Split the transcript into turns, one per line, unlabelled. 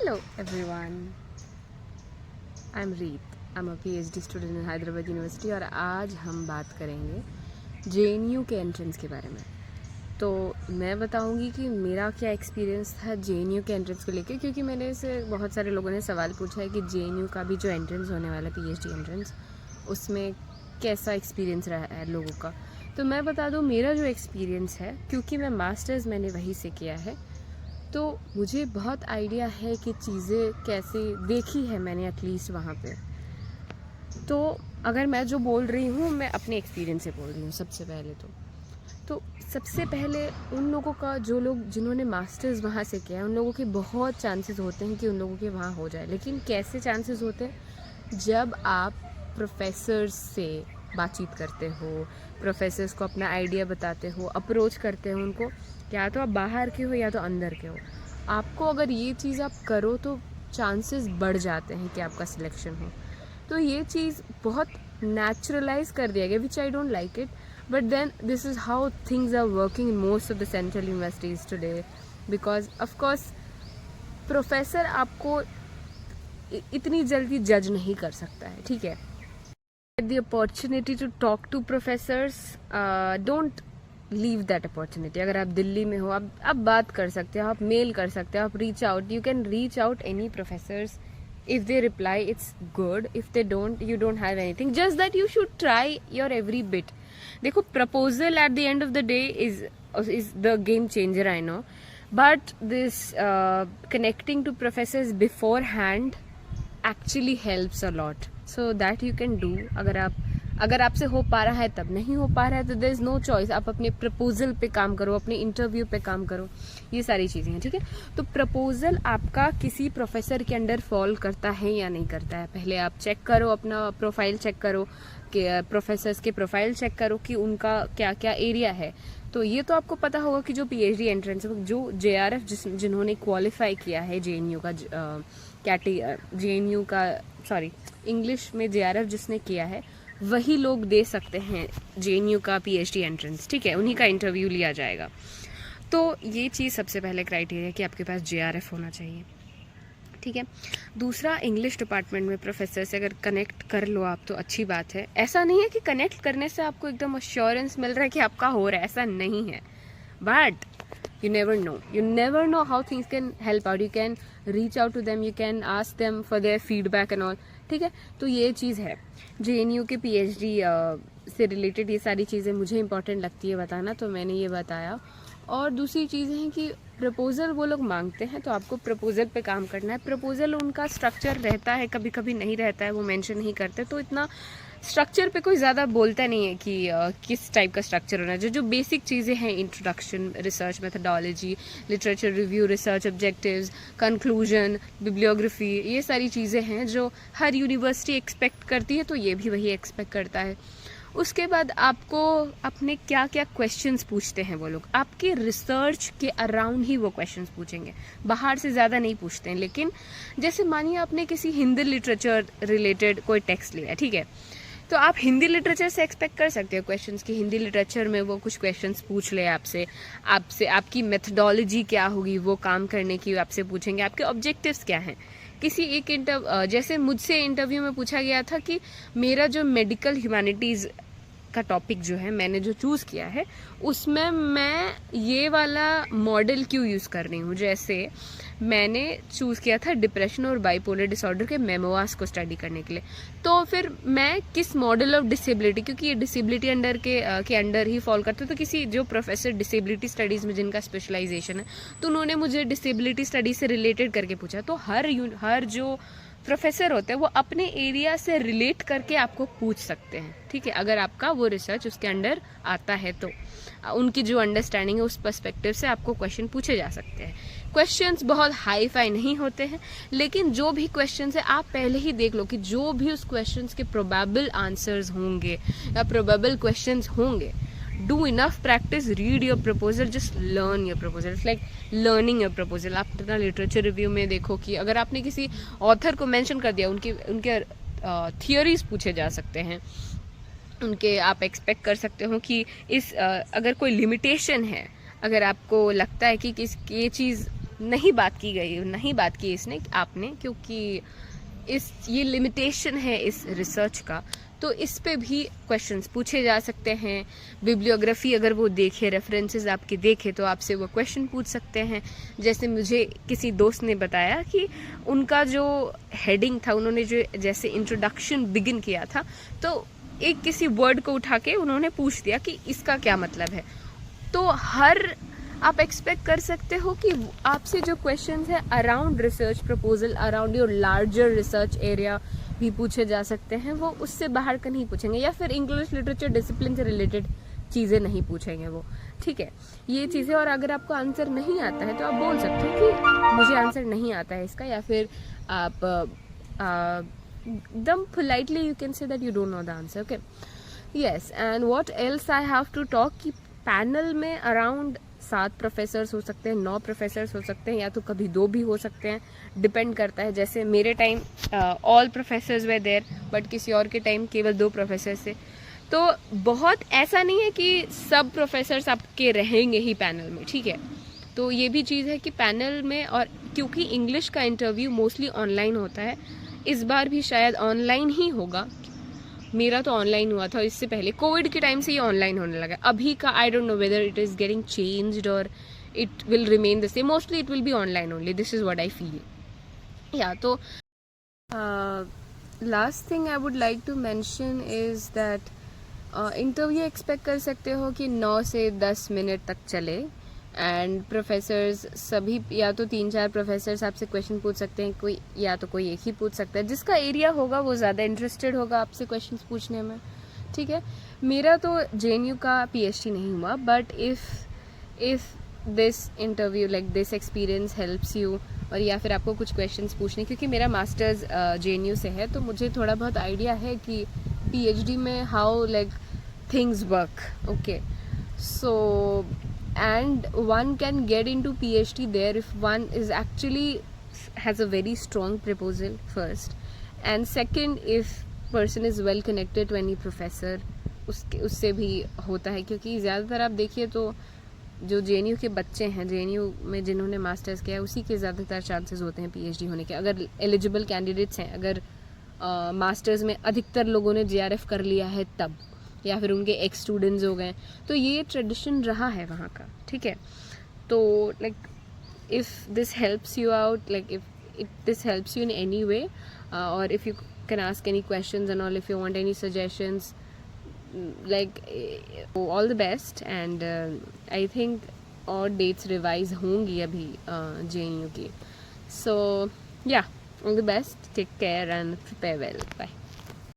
Hello everyone, I'm Reet. I'm a PhD student in Hyderabad University और आज हम बात करेंगे JNU के एंट्रेंस के बारे में। तो मैं बताऊंगी कि मेरा क्या एक्सपीरियंस था JNU के एंट्रेंस को लेकर, क्योंकि मैंने से बहुत सारे लोगों ने सवाल पूछा है कि JNU का भी जो एंट्रेंस होने वाला है PhD एंट्रेंस, उसमें कैसा एक्सपीरियंस रहा है लोगों का। तो मैं बता दूं मेरा जो एक्सपीरियंस है, क्योंकि मैं मास्टर्स मैंने वहीं से किया है, तो मुझे बहुत आइडिया है कि चीज़ें कैसे देखी है मैंने एटलीस्ट वहाँ पे। तो अगर मैं जो बोल रही हूँ मैं अपने एक्सपीरियंस से बोल रही हूँ सबसे पहले। तो सबसे पहले उन लोगों का, जो लोग जिन्होंने मास्टर्स वहाँ से किया है, उन लोगों के बहुत चांसेस होते हैं कि उन लोगों के वहाँ हो जाए। लेकिन कैसे चांसेस होते हैं? जब आप प्रोफेसर्स से बातचीत करते हो, प्रोफेसर्स को अपना आइडिया बताते हो, अप्रोच करते हो उनको, या तो आप बाहर के हो या तो अंदर के हो। आपको अगर ये चीज़ आप करो तो चांसेस बढ़ जाते हैं कि आपका सिलेक्शन हो। तो ये चीज़ बहुत नेचुरलाइज कर दिया गया, which I don't like it, but then this is how things are working in most of the central universities today. Because of course professor आपको इतनी जल्दी जज नहीं कर सकता है, ठीक है। The opportunity to talk to professors, don't leave that opportunity. अगर आप दिल्ली में हो, आप बात कर सकते हो, आप मेल कर सकते हो, आप reach out, you can reach out any professors. If they reply, it's good. If they don't, you don't have anything. Just that you should try your every bit. देखो, proposal at the end of the day is the game changer, I know. But this connecting to professors beforehand actually helps a lot. So that you can do. अगर आपसे हो पा रहा है तब, नहीं हो पा रहा है तो देयर इज नो चॉइस। आप अपने प्रपोजल पे काम करो, अपने इंटरव्यू पे काम करो, ये सारी चीज़ें हैं, ठीक है। तो प्रपोजल आपका किसी प्रोफेसर के अंडर फॉल करता है या नहीं करता है, पहले आप चेक करो, अपना प्रोफाइल चेक करो, कि प्रोफेसर्स के प्रोफाइल चेक करो कि उनका क्या क्या एरिया है। तो ये तो आपको पता होगा कि जो PhD एंट्रेंस है, जो JRF जिन्होंने क्वालिफाई किया है JNU का, JNU का, सॉरी, इंग्लिश में JRF जिसने किया है, वही लोग दे सकते हैं JNU का PhD एंट्रेंस, ठीक है। उन्हीं का इंटरव्यू लिया जाएगा। तो ये चीज़ सबसे पहले क्राइटेरिया कि आपके पास JRF होना चाहिए, ठीक है। दूसरा, इंग्लिश डिपार्टमेंट में प्रोफेसर से अगर कनेक्ट कर लो आप तो अच्छी बात है। ऐसा नहीं है कि कनेक्ट करने से आपको एकदम अश्योरेंस मिल रहा है कि आपका हो रहा है, ऐसा नहीं है। But you never know how things can help out. You can reach out to them, you can ask them for their feedback and all, ठीक है। तो ये चीज़ है JNU के PhD से रिलेटेड, ये सारी चीज़ें मुझे इंपॉर्टेंट लगती है बताना, तो मैंने ये बताया। और दूसरी चीज़ है कि प्रपोजल वो लोग मांगते हैं, तो आपको प्रपोजल पे काम करना है। प्रपोजल उनका स्ट्रक्चर रहता है, कभी कभी नहीं रहता है, वो मेंशन नहीं करते, तो इतना स्ट्रक्चर पे कोई ज़्यादा बोलता नहीं है कि किस टाइप का स्ट्रक्चर होना चाहिए। जो बेसिक चीज़ें हैं, introduction, research methodology, literature review, research objectives, conclusion, bibliography, ये सारी चीज़ें हैं जो हर यूनिवर्सिटी एक्सपेक्ट करती है, तो ये भी वही एक्सपेक्ट करता है। उसके बाद आपको अपने क्या क्या क्वेश्चंस पूछते हैं वो लोग, आपके रिसर्च के अराउंड ही वो क्वेश्चंस पूछेंगे, बाहर से ज़्यादा नहीं पूछते हैं। लेकिन जैसे मानिए आपने किसी हिंदी लिटरेचर रिलेटेड कोई टेक्स्ट लिया, ठीक है, तो आप हिंदी लिटरेचर से एक्सपेक्ट कर सकते हो क्वेश्चंस की, हिंदी लिटरेचर में वो कुछ क्वेश्चंस पूछ ले आपसे आपकी मेथडोलॉजी क्या होगी वो काम करने की, आपसे पूछेंगे आपके ऑब्जेक्टिव्स क्या हैं। किसी एक जैसे मुझसे इंटरव्यू में पूछा गया था कि मेरा जो मेडिकल ह्यूमैनिटीज़ का टॉपिक जो है, मैंने जो चूज़ किया है, उसमें मैं ये वाला मॉडल क्यों यूज़ कर रही हूँ। जैसे मैंने चूज़ किया था डिप्रेशन और बाइपोलर डिसऑर्डर के मेमोआस को स्टडी करने के लिए, तो फिर मैं किस मॉडल ऑफ डिसेबिलिटी, क्योंकि ये डिसेबिलिटी के अंडर ही फॉल करते, तो किसी जो प्रोफेसर डिसेबिलिटी स्टडीज़ में जिनका स्पेशलाइजेशन है, तो उन्होंने मुझे डिसेबिलिटी स्टडी से रिलेटेड करके पूछा। तो हर जो प्रोफेसर होते हैं वो अपने एरिया से रिलेट करके आपको पूछ सकते हैं, ठीक है, अगर आपका वो रिसर्च उसके अंडर आता है तो। उनकी जो अंडरस्टैंडिंग है उस पर्सपेक्टिव से आपको क्वेश्चन पूछे जा सकते हैं। क्वेश्चंस बहुत हाई फाई नहीं होते हैं, लेकिन जो भी क्वेश्चंस है आप पहले ही देख लो कि जो भी उस क्वेश्चंस के प्रोबेबल आंसर्स होंगे या प्रोबेबल क्वेश्चंस होंगे। Do enough practice, read your proposal, just learn your proposal. It's like learning your proposal. आप अपना लिटरेचर रिव्यू में देखो कि अगर आपने किसी ऑथर को मेंशन कर दिया, उनके थियोरीज पूछे जा सकते हैं, उनके आप एक्सपेक्ट कर सकते हो कि अगर कोई लिमिटेशन है, अगर आपको लगता है कि ये चीज़ नहीं बात की गई, नहीं बात की इसने आपने, क्योंकि ये लिमिटेशन है इस रिसर्च का। तो इस पे भी क्वेश्चंस पूछे जा सकते हैं। बिब्लियोग्राफी अगर वो देखे, रेफरेंसेस आपके देखे, तो आपसे वो क्वेश्चन पूछ सकते हैं। जैसे मुझे किसी दोस्त ने बताया कि उनका जो हेडिंग था, उन्होंने जो जैसे इंट्रोडक्शन बिगिन किया था, तो एक किसी वर्ड को उठा के उन्होंने पूछ दिया कि इसका क्या मतलब है। तो आप एक्सपेक्ट कर सकते हो कि आपसे जो क्वेश्चंस है around research proposal, around your larger research area भी पूछे जा सकते हैं। वो उससे बाहर का नहीं पूछेंगे, या फिर इंग्लिश लिटरेचर डिसिप्लिन से रिलेटेड चीज़ें नहीं पूछेंगे वो, ठीक है, ये चीज़ें। और अगर आपको आंसर नहीं आता है तो आप बोल सकते हो कि मुझे आंसर नहीं आता है इसका, या फिर आप एकदम politely you can say that you don't know the answer, okay. Yes, and what else I have to talk कि पैनल में अराउंड 7 प्रोफेसर्स हो सकते हैं, 9 प्रोफेसर्स हो सकते हैं, या तो कभी 2 भी हो सकते हैं, डिपेंड करता है। जैसे मेरे time all professors were there, but किसी और के टाइम केवल 2 प्रोफेसर्स थे। तो बहुत ऐसा नहीं है कि सब प्रोफेसर्स आपके रहेंगे ही पैनल में, ठीक है। तो ये भी चीज़ है कि पैनल में, और क्योंकि इंग्लिश का इंटरव्यू मोस्टली ऑनलाइन होता है, इस बार भी शायद ऑनलाइन ही होगा। मेरा तो ऑनलाइन हुआ था, इससे पहले कोविड के टाइम से ये ऑनलाइन होने लगा। अभी का I don't know whether it is getting changed or it will remain the same. Mostly it will be online only, this is what I feel. Yeah तो last thing I would like to mention is that interview expect कर सकते हो कि 9 से 10 minute तक चले, and professors सभी, या तो 3-4 प्रोफेसर्स आपसे क्वेश्चन पूछ सकते हैं, कोई या तो कोई एक ही पूछ सकता है। जिसका एरिया होगा वो ज़्यादा इंटरेस्टेड होगा आपसे क्वेश्चंस पूछने में, ठीक है। मेरा तो JNU का PhD नहीं हुआ, but if this interview like this experience helps you, और या फिर आपको कुछ क्वेश्चंस पूछने, क्योंकि मेरा मास्टर्स JNU से है, तो मुझे थोड़ा बहुत आइडिया है कि PhD में how like things work, okay. So and one can get into PhD there if one is actually has a very strong proposal first, and second if person is well connected to any professor, उससे भी होता है। क्योंकि ज़्यादातर आप देखिए तो जो JNU के बच्चे हैं, JNU में जिन्होंने मास्टर्स किया है, उसी के ज़्यादातर चांसेस होते हैं PhD होने के, अगर एलिजिबल कैंडिडेट्स हैं। अगर मास्टर्स में अधिकतर लोगों ने JRF कर लिया है तब, या फिर उनके एक्स स्टूडेंट्स हो गए, तो ये ट्रेडिशन रहा है वहाँ का, ठीक है। तो like if this helps you out, like if this helps you in any way, और if you can ask any questions and all, if you want any suggestions, like all the best. And I think और dates revise होंगी अभी JNU की। So yeah, all the best, take care and prepare well, bye.